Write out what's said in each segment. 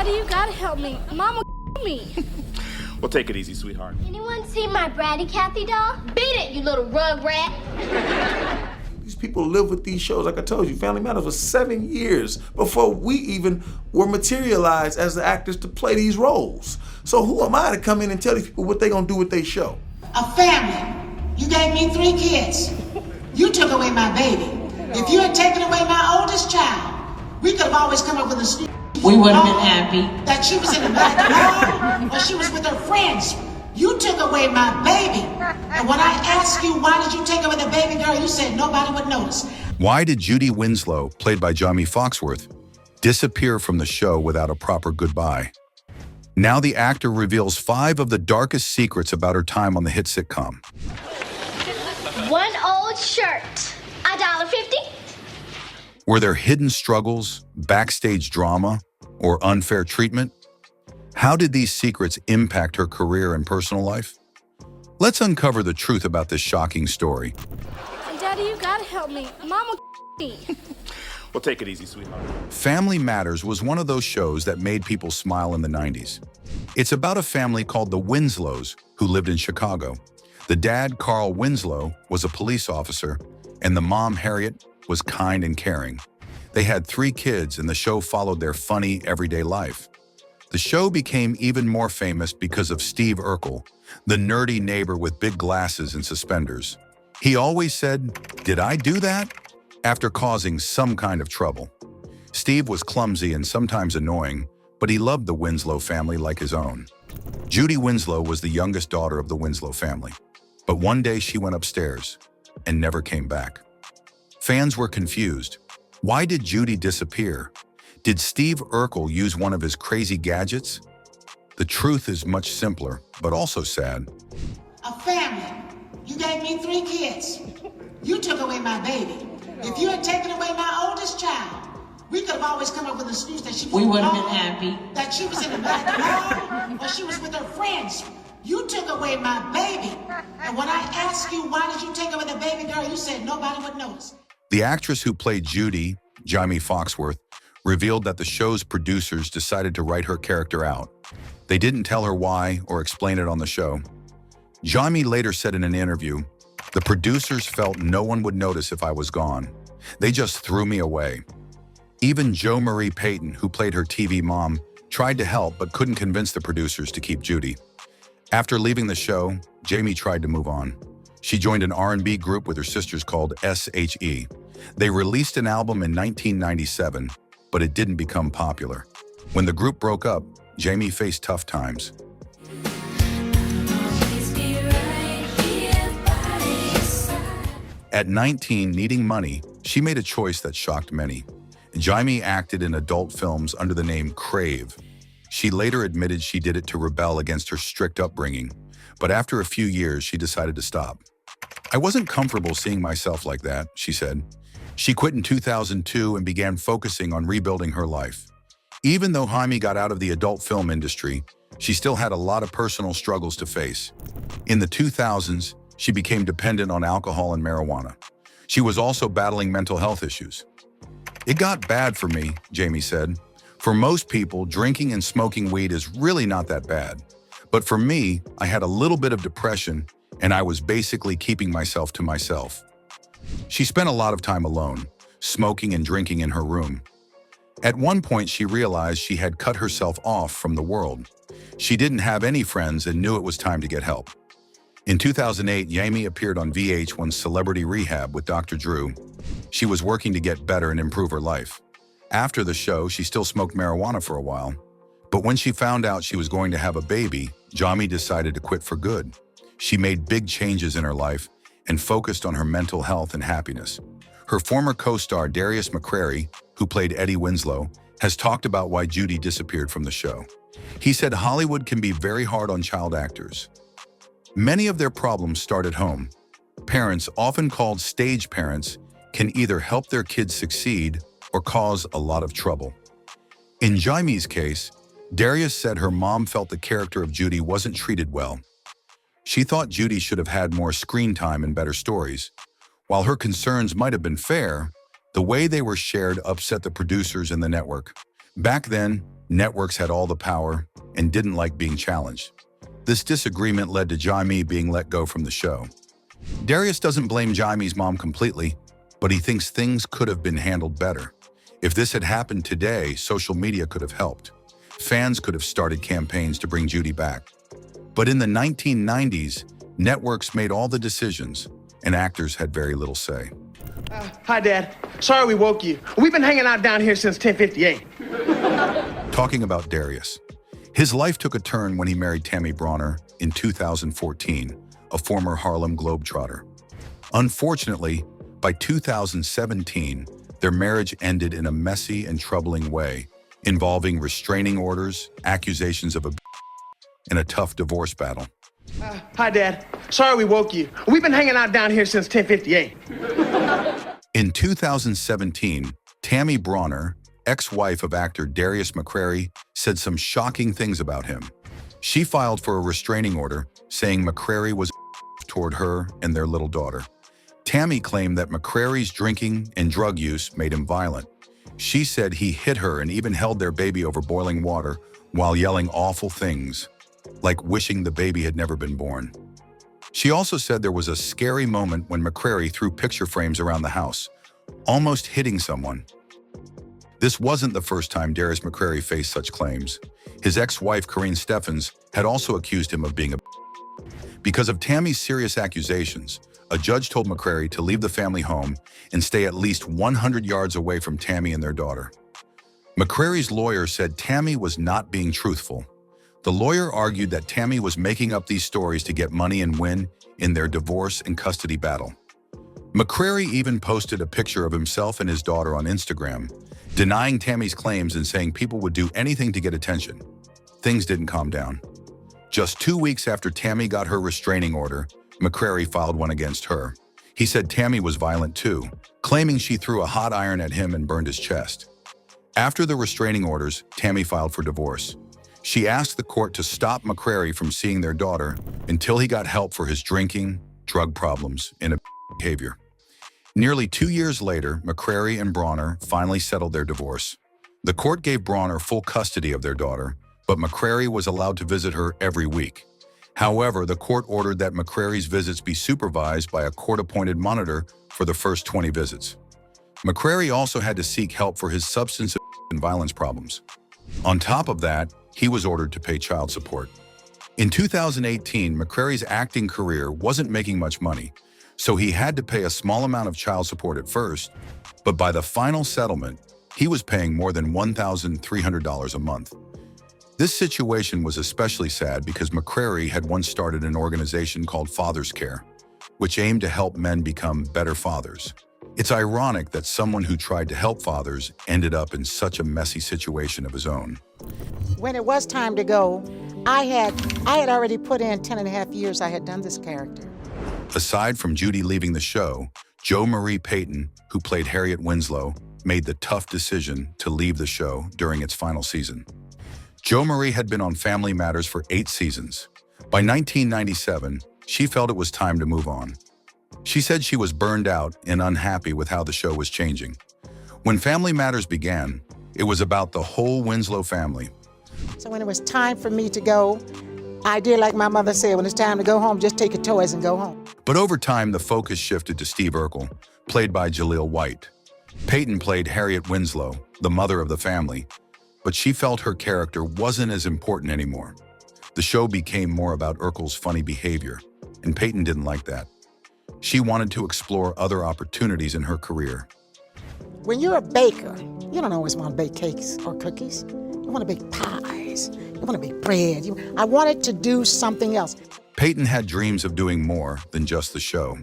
Daddy, you gotta help me. Mama me. Well, take it easy, sweetheart. Anyone see my Bratty Cathy doll? Beat it, you little rug rat. These people live with these shows, like I told you, Family Matters was 7 years before we even were materialized as the actors to play these roles. So who am I to come in and tell these people what they're gonna do with their show? A family. You gave me 3 kids. You took away my baby. If you had taken away my oldest child, we could have always come up with a story. We would have been happy. That she was in a backyard or she was with her friends. You took away my baby. And when I asked you, why did you take away the baby girl, you said nobody would notice. Why did Judy Winslow, played by Jamie Foxworth, disappear from the show without a proper goodbye? Now the actor reveals 5 of the darkest secrets about her time on the hit sitcom. One old shirt, $1.50. Were there hidden struggles, backstage drama, or unfair treatment? How did these secrets impact her career and personal life? Let's uncover the truth about this shocking story. Daddy, you gotta help me. Mama me. Well, take it easy, sweetheart. Family Matters was one of those shows that made people smile in the 90s. It's about a family called the Winslows who lived in Chicago. The dad, Carl Winslow, was a police officer, and the mom, Harriet, was kind and caring. They had 3 kids, and the show followed their funny, everyday life. The show became even more famous because of Steve Urkel, the nerdy neighbor with big glasses and suspenders. He always said, "Did I do that?" after causing some kind of trouble. Steve was clumsy and sometimes annoying, but he loved the Winslow family like his own. Judy Winslow was the youngest daughter of the Winslow family, but one day she went upstairs and never came back. Fans were confused. Why did Judy disappear? Did Steve Urkel use one of his crazy gadgets? The truth is much simpler, but also sad. A family. You gave me 3 kids. You took away my baby. If you had taken away my oldest child, we could have always come up with an excuse that she was We would have been happy. That she was in a backyard or she was with her friends. You took away my baby. And when I asked you, why did you take away the baby girl, you said nobody would notice. The actress who played Judy, Jamie Foxworth, revealed that the show's producers decided to write her character out. They didn't tell her why or explain it on the show. Jamie later said in an interview, "The producers felt no one would notice if I was gone. They just threw me away." Even Jo Marie Payton, who played her TV mom, tried to help but couldn't convince the producers to keep Judy. After leaving the show, Jamie tried to move on. She joined an R&B group with her sisters called SHE. They released an album in 1997, but it didn't become popular. When the group broke up, Jamie faced tough times. At 19, needing money, she made a choice that shocked many. Jamie acted in adult films under the name Crave. She later admitted she did it to rebel against her strict upbringing, but after a few years, she decided to stop. "I wasn't comfortable seeing myself like that," she said. She quit in 2002 and began focusing on rebuilding her life. Even though Jaime got out of the adult film industry, she still had a lot of personal struggles to face. In the 2000s, she became dependent on alcohol and marijuana. She was also battling mental health issues. "It got bad for me," Jamie said. "For most people, drinking and smoking weed is really not that bad. But for me, I had a little bit of depression, and I was basically keeping myself to myself." She spent a lot of time alone, smoking and drinking in her room. At one point, she realized she had cut herself off from the world. She didn't have any friends and knew it was time to get help. In 2008, Jamie appeared on VH1's Celebrity Rehab with Dr. Drew. She was working to get better and improve her life. After the show, she still smoked marijuana for a while. But when she found out she was going to have a baby, Jamie decided to quit for good. She made big changes in her life and focused on her mental health and happiness. Her former co-star DMcCrary, who played Eddie Winslow, has talked about why Judy disappeared from the show. He said Hollywood can be very hard on child actors. Many of their problems start at home. Parents, often called stage parents, can either help their kids succeed or cause a lot of trouble. In Jamie's case, Darius said her mom felt the character of Judy wasn't treated well. She thought Judy should have had more screen time and better stories. While her concerns might have been fair, the way they were shared upset the producers and the network. Back then, Networks had all the power and didn't like being challenged. This disagreement led to Jaime being let go from the show. Darius doesn't blame Jaime's mom completely, but he thinks things could have been handled better. If this had happened today, social media could have helped. Fans could have started campaigns to bring Judy back. But in the 1990s, networks made all the decisions, and actors had very little say. Hi, Dad. Sorry we woke you. We've been hanging out down here since 10:58. Talking about Darius. His life took a turn when he married Tammy Bronner in 2014, a former Harlem Globetrotter. Unfortunately, by 2017, their marriage ended in a messy and troubling way, involving restraining orders, accusations of abuse, and a tough divorce battle. Hi, Dad. Sorry we woke you. We've been hanging out down here since 10:58. In 2017, Tammy Bronner, ex-wife of actor DMcCrary, said some shocking things about him. She filed for a restraining order, saying McCrary was toward her and their little daughter. Tammy claimed that McCrary's drinking and drug use made him violent. She said he hit her and even held their baby over boiling water while yelling awful things, like wishing the baby had never been born. She also said there was a scary moment when McCrary threw picture frames around the house, almost hitting someone. This wasn't the first time DMcCrary faced such claims. His ex-wife, Corinne Steffens, had also accused him of being a Because of Tammy's serious accusations, a judge told McCrary to leave the family home and stay at least 100 yards away from Tammy and their daughter. McCrary's lawyer said Tammy was not being truthful. The lawyer argued that Tammy was making up these stories to get money and win in their divorce and custody battle. McCrary even posted a picture of himself and his daughter on Instagram, denying Tammy's claims and saying people would do anything to get attention. Things didn't calm down. Just 2 weeks after Tammy got her restraining order, McCrary filed one against her. He said Tammy was violent too, claiming she threw a hot iron at him and burned his chest. After the restraining orders, Tammy filed for divorce. She asked the court to stop McCrary from seeing their daughter until he got help for his drinking, drug problems, and behavior. Nearly 2 years later, McCrary and Bronner finally settled their divorce. The court gave Bronner full custody of their daughter, but McCrary was allowed to visit her every week. However, the court ordered that McCrary's visits be supervised by a court-appointed monitor for the first 20 visits. McCrary also had to seek help for his substance and violence problems. On top of that, he was ordered to pay child support. In 2018, McCrary's acting career wasn't making much money, so he had to pay a small amount of child support at first, but by the final settlement, he was paying more than $1,300 a month. This situation was especially sad because McCrary had once started an organization called Father's Care, which aimed to help men become better fathers. It's ironic that someone who tried to help fathers ended up in such a messy situation of his own. When it was time to go, I had already put in 10 and a half years I had done this character. Aside from Judy leaving the show, Jo Marie Payton, who played Harriet Winslow, made the tough decision to leave the show during its final season. Jo Marie had been on Family Matters for 8 seasons. By 1997, she felt it was time to move on. She said she was burned out and unhappy with how the show was changing. When Family Matters began, it was about the whole Winslow family. So when it was time for me to go, I did like my mother said, when it's time to go home, just take your toys and go home. But over time, the focus shifted to Steve Urkel, played by Jaleel White. Payton played Harriet Winslow, the mother of the family, but she felt her character wasn't as important anymore. The show became more about Urkel's funny behavior, and Payton didn't like that. She wanted to explore other opportunities in her career. When you're a baker, you don't always want to bake cakes or cookies. You want to bake pies. You want to bake bread. I wanted to do something else. Payton had dreams of doing more than just the show.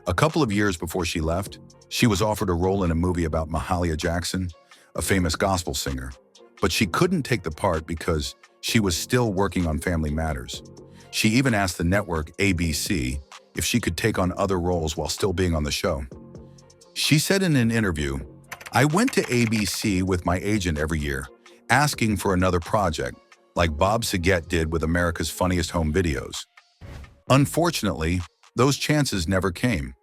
A couple of years before she left, she was offered a role in a movie about Mahalia Jackson, a famous gospel singer. But she couldn't take the part because she was still working on Family Matters. She even asked the network ABC if she could take on other roles while still being on the show. She said in an interview, "I went to ABC with my agent every year, asking for another project, like Bob Saget did with America's Funniest Home Videos. Unfortunately, those chances never came.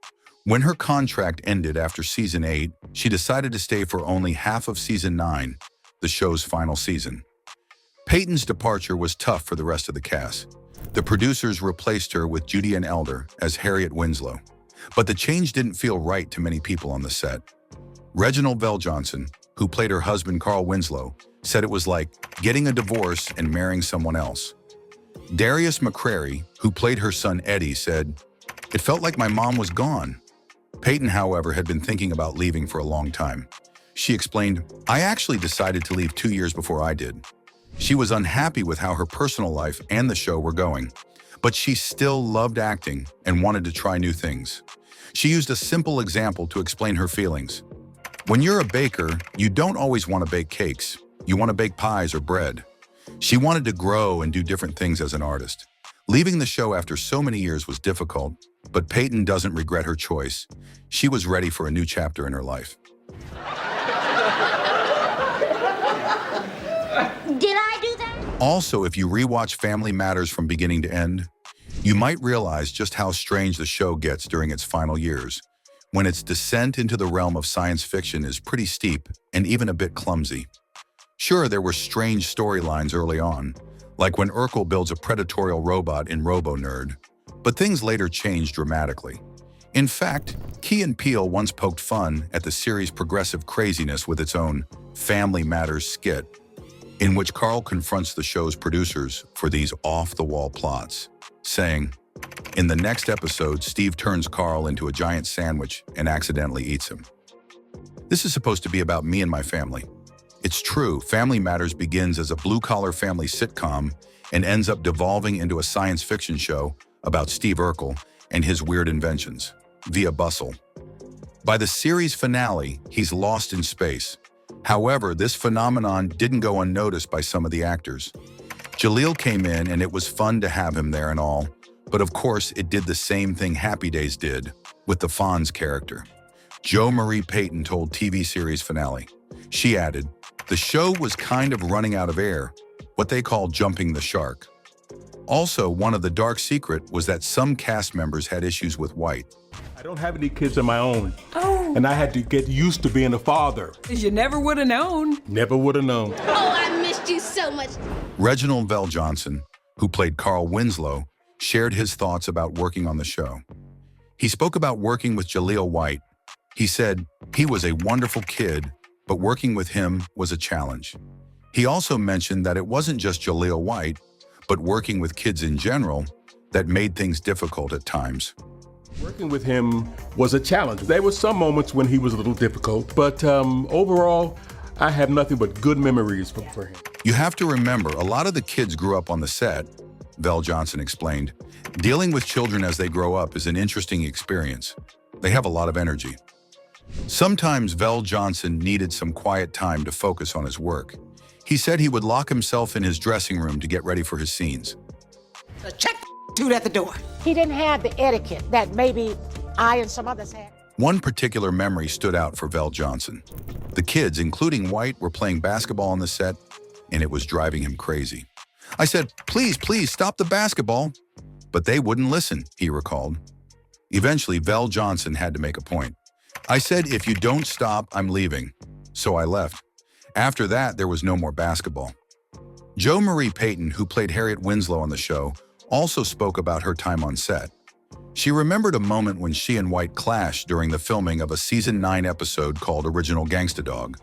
When her contract ended after season 8, she decided to stay for only half of season 9, the show's final season. Payton's departure was tough for the rest of the cast. The producers replaced her with Judy and Elder as Harriet Winslow. But the change didn't feel right to many people on the set. Reginald VelJohnson, who played her husband Carl Winslow, said it was like getting a divorce and marrying someone else. DMcCrary, who played her son Eddie, said, "It felt like my mom was gone." Payton, however, had been thinking about leaving for a long time. She explained, "I actually decided to leave 2 years before I did." She was unhappy with how her personal life and the show were going, but she still loved acting and wanted to try new things. She used a simple example to explain her feelings. When you're a baker, you don't always want to bake cakes. You want to bake pies or bread. She wanted to grow and do different things as an artist. Leaving the show after so many years was difficult, but Payton doesn't regret her choice. She was ready for a new chapter in her life. Did I do that? Also, if you rewatch Family Matters from beginning to end, you might realize just how strange the show gets during its final years, when its descent into the realm of science fiction is pretty steep and even a bit clumsy. Sure, there were strange storylines early on, like when Urkel builds a predatorial robot in Robo-Nerd, but things later changed dramatically. In fact, Key and Peele once poked fun at the series' progressive craziness with its own Family Matters skit, in which Carl confronts the show's producers for these off-the-wall plots, saying, "In the next episode, Steve turns Carl into a giant sandwich and accidentally eats him. This is supposed to be about me and my family." It's true, Family Matters begins as a blue-collar family sitcom and ends up devolving into a science fiction show about Steve Urkel and his weird inventions, via Bustle. By the series finale, he's lost in space. However, this phenomenon didn't go unnoticed by some of the actors. Jaleel came in and it was fun to have him there and all, but of course it did the same thing Happy Days did with the Fonz character. Jo Marie Payton told TV series finale. She added, "The show was kind of running out of air, what they call jumping the shark." Also, one of the dark secrets was that some cast members had issues with White. "I don't have any kids of my own. And I had to get used to being a father." You never would have known. Never would have known. Oh, I missed you so much. Reginald VelJohnson, who played Carl Winslow, shared his thoughts about working on the show. He spoke about working with Jaleel White. He said, "He was a wonderful kid, but working with him was a challenge." He also mentioned that it wasn't just Jaleel White, but working with kids in general that made things difficult at times. Working with him was a challenge. There were some moments when he was a little difficult, but overall, I have nothing but good memories for him. You have to remember, a lot of the kids grew up on the set, VelJohnson explained. Dealing with children as they grow up is an interesting experience. They have a lot of energy. Sometimes VelJohnson needed some quiet time to focus on his work. He said he would lock himself in his dressing room to get ready for his scenes. So check dude at the door. He didn't have the etiquette that maybe I and some others had. One particular memory stood out for VelJohnson. The kids, including White, were playing basketball on the set, and it was driving him crazy. "I said, please, stop the basketball." But they wouldn't listen, he recalled. Eventually, VelJohnson had to make a point. "I said, if you don't stop, I'm leaving." So I left. After that, there was no more basketball. Jo Marie Payton, who played Harriet Winslow on the show, also spoke about her time on set. She remembered a moment when she and White clashed during the filming of a season 9 episode called Original Gangsta Dog.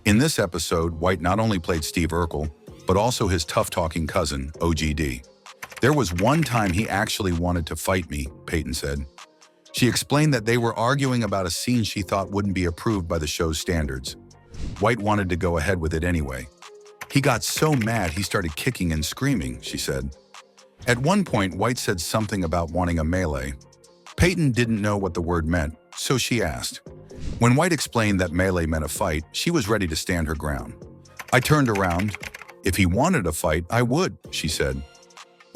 In this episode, White not only played Steve Urkel, but also his tough-talking cousin, OGD. "There was one time he actually wanted to fight me," Payton said. She explained that they were arguing about a scene she thought wouldn't be approved by the show's standards. White wanted to go ahead with it anyway. "He got so mad he started kicking and screaming," she said. At one point, White said something about wanting a melee. Payton didn't know what the word meant, so she asked. When White explained that melee meant a fight, she was ready to stand her ground. "I turned around. If he wanted a fight, I would," she said.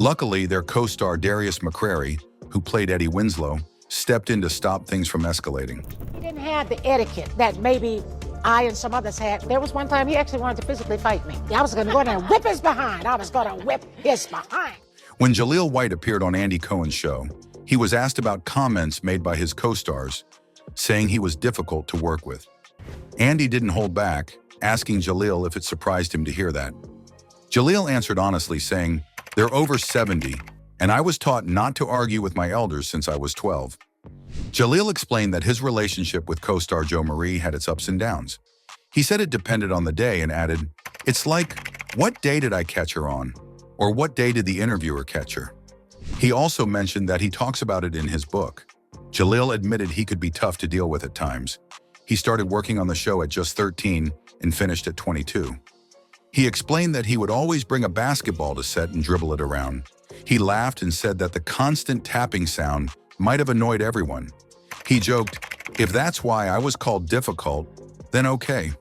Luckily, their co-star DMcCrary, who played Eddie Winslow, stepped in to stop things from escalating. He didn't have the etiquette that maybe I and some others had. There was one time he actually wanted to physically fight me. I was going to go in there and whip his behind. I was going to whip his behind. When Jaleel White appeared on Andy Cohen's show, he was asked about comments made by his co-stars, saying he was difficult to work with. Andy didn't hold back, asking Jaleel if it surprised him to hear that. Jaleel answered honestly, saying, "They're over 70, and I was taught not to argue with my elders since I was 12. Jaleel explained that his relationship with co-star Jo Marie had its ups and downs. He said it depended on the day and added, "It's like, what day did I catch her on? Or what day did the interviewer catch her?" He also mentioned that he talks about it in his book. Jaleel admitted he could be tough to deal with at times. He started working on the show at just 13 and finished at 22. He explained that he would always bring a basketball to set and dribble it around. He laughed and said that the constant tapping sound might have annoyed everyone. He joked, "If that's why I was called difficult, then okay."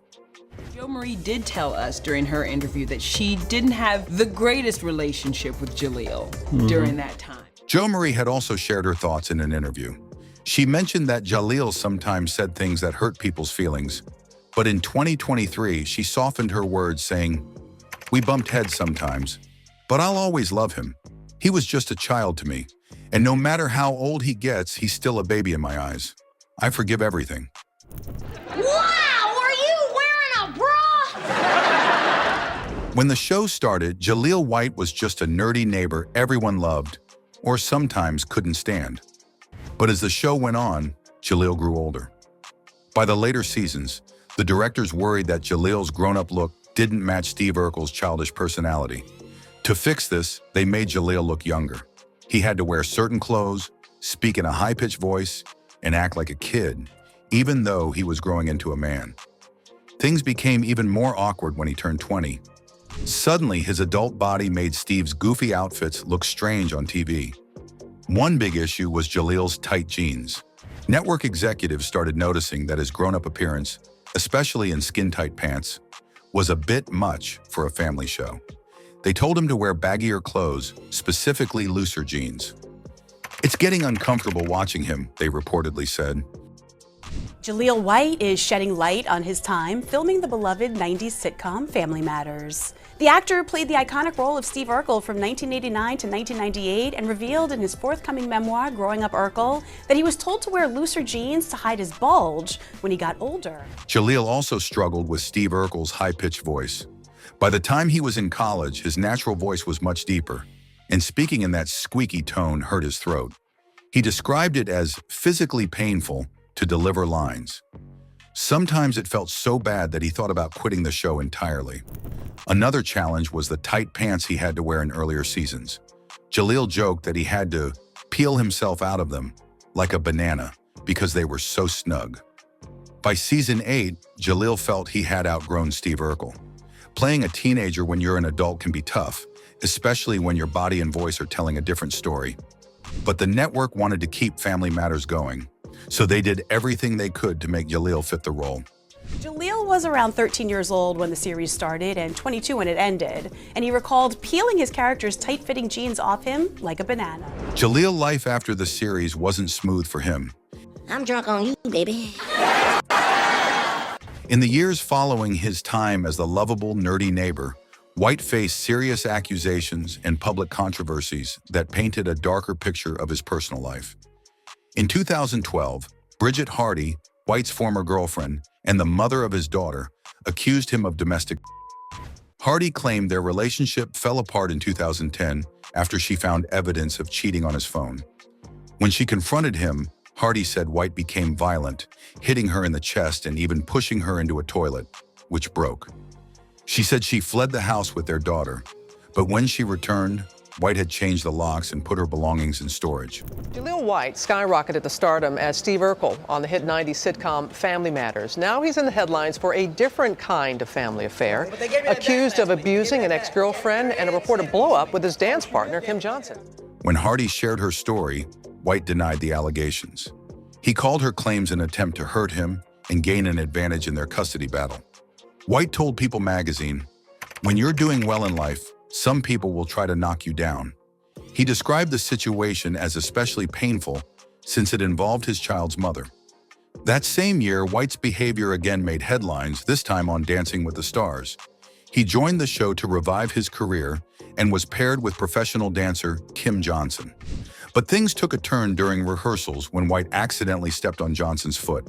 Jo Marie did tell us during her interview that she didn't have the greatest relationship with Jaleel during that time. Jo Marie had also shared her thoughts in an interview. She mentioned that Jaleel sometimes said things that hurt people's feelings, but in 2023, she softened her words, saying, "We bumped heads sometimes, but I'll always love him. He was just a child to me, and no matter how old he gets, he's still a baby in my eyes. I forgive everything." Wow, are you wearing a bra? When the show started, Jaleel White was just a nerdy neighbor everyone loved, or sometimes couldn't stand. But as the show went on, Jaleel grew older. By the later seasons, the directors worried that Jaleel's grown-up look didn't match Steve Urkel's childish personality. To fix this, they made Jaleel look younger. He had to wear certain clothes, speak in a high-pitched voice, and act like a kid, even though he was growing into a man. Things became even more awkward when he turned 20. Suddenly, his adult body made Steve's goofy outfits look strange on TV. One big issue was Jaleel's tight jeans. Network executives started noticing that his grown-up appearance, especially in skin-tight pants, was a bit much for a family show. They told him to wear baggier clothes, specifically looser jeans. "It's getting uncomfortable watching him," they reportedly said. Jaleel White is shedding light on his time filming the beloved 90s sitcom Family Matters. The actor played the iconic role of Steve Urkel from 1989 to 1998 and revealed in his forthcoming memoir, Growing Up Urkel, that he was told to wear looser jeans to hide his bulge when he got older. Jaleel also struggled with Steve Urkel's high-pitched voice. By the time he was in college, his natural voice was much deeper, and speaking in that squeaky tone hurt his throat. He described it as physically painful to deliver lines. Sometimes it felt so bad that he thought about quitting the show entirely. Another challenge was the tight pants he had to wear in earlier seasons. Jaleel joked that he had to peel himself out of them like a banana because they were so snug. By season 8, Jaleel felt he had outgrown Steve Urkel. Playing a teenager when you're an adult can be tough, especially when your body and voice are telling a different story. But the network wanted to keep Family Matters going, so they did everything they could to make Jaleel fit the role. Jaleel was around 13 years old when the series started and 22 when it ended, and he recalled peeling his character's tight-fitting jeans off him like a banana. Jaleel life after the series wasn't smooth for him. I'm drunk on you, baby. In the years following his time as the lovable, nerdy neighbor, White faced serious accusations and public controversies that painted a darker picture of his personal life. In 2012, Bridget Hardy, White's former girlfriend and the mother of his daughter, accused him of domestic. Hardy claimed their relationship fell apart in 2010 after she found evidence of cheating on his phone. When she confronted him, Hardy said White became violent, hitting her in the chest and even pushing her into a toilet, which broke. She said she fled the house with their daughter, but when she returned, White had changed the locks and put her belongings in storage. Jaleel White skyrocketed to stardom as Steve Urkel on the hit 90s sitcom Family Matters. Now he's in the headlines for a different kind of family affair, accused of abusing an ex-girlfriend and a reported blow-up with his dance partner, Kim Johnson. When Hardy shared her story, White denied the allegations. He called her claims an attempt to hurt him and gain an advantage in their custody battle. White told People magazine, "When you're doing well in life, some people will try to knock you down." He described the situation as especially painful since it involved his child's mother. That same year, White's behavior again made headlines, this time on Dancing with the Stars. He joined the show to revive his career and was paired with professional dancer Kim Johnson. But things took a turn during rehearsals when White accidentally stepped on Johnson's foot.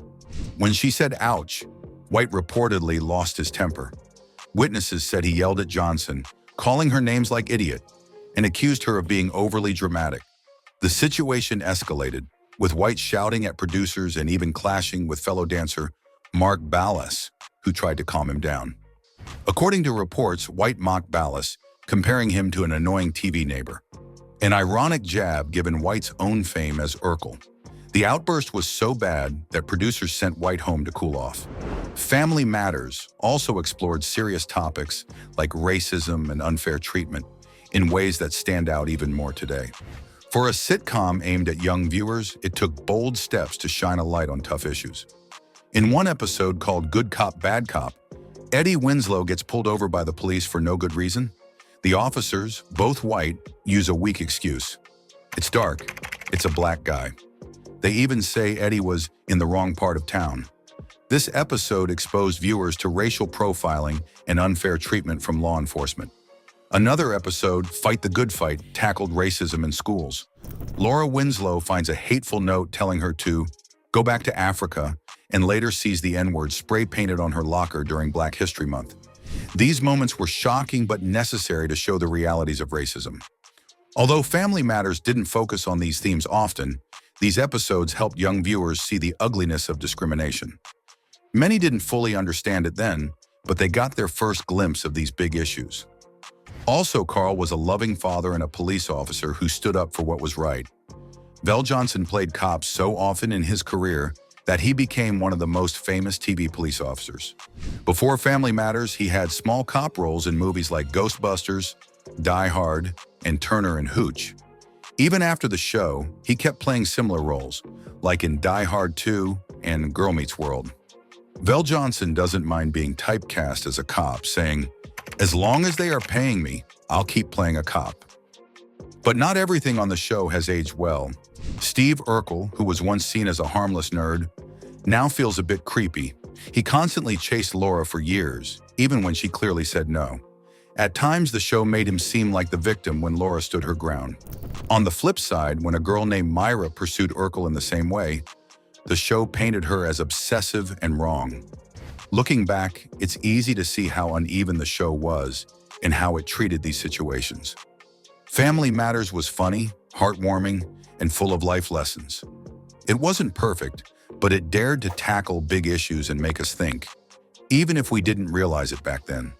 When she said ouch, White reportedly lost his temper. Witnesses said he yelled at Johnson, calling her names like idiot, and accused her of being overly dramatic. The situation escalated, with White shouting at producers and even clashing with fellow dancer Mark Ballas, who tried to calm him down. According to reports, White mocked Ballas, comparing him to an annoying TV neighbor. An ironic jab given White's own fame as Urkel. The outburst was so bad that producers sent White home to cool off. Family Matters also explored serious topics like racism and unfair treatment in ways that stand out even more today. For a sitcom aimed at young viewers, it took bold steps to shine a light on tough issues. In one episode called Good Cop, Bad Cop, Judy Winslow gets pulled over by the police for no good reason. The officers, both white, use a weak excuse. It's dark. It's a black guy. They even say Eddie was in the wrong part of town. This episode exposed viewers to racial profiling and unfair treatment from law enforcement. Another episode, Fight the Good Fight, tackled racism in schools. Laura Winslow finds a hateful note telling her to go back to Africa, and later sees the N-word spray painted on her locker during Black History Month. These moments were shocking but necessary to show the realities of racism. Although Family Matters didn't focus on these themes often, these episodes helped young viewers see the ugliness of discrimination. Many didn't fully understand it then, but they got their first glimpse of these big issues. Also, Carl was a loving father and a police officer who stood up for what was right. Vel Johnson played cops so often in his career that he became one of the most famous TV police officers. Before Family Matters, he had small cop roles in movies like Ghostbusters, Die Hard, and Turner and Hooch. Even after the show, he kept playing similar roles, like in Die Hard 2 and Girl Meets World. Vel Johnson doesn't mind being typecast as a cop, saying, "As long as they are paying me, I'll keep playing a cop." But not everything on the show has aged well. Steve Urkel, who was once seen as a harmless nerd, now feels a bit creepy. He constantly chased Laura for years, even when she clearly said no. At times, the show made him seem like the victim when Laura stood her ground. On the flip side, when a girl named Myra pursued Urkel in the same way, the show painted her as obsessive and wrong. Looking back, it's easy to see how uneven the show was and how it treated these situations. Family Matters was funny, heartwarming, and full of life lessons. It wasn't perfect, but it dared to tackle big issues and make us think, even if we didn't realize it back then.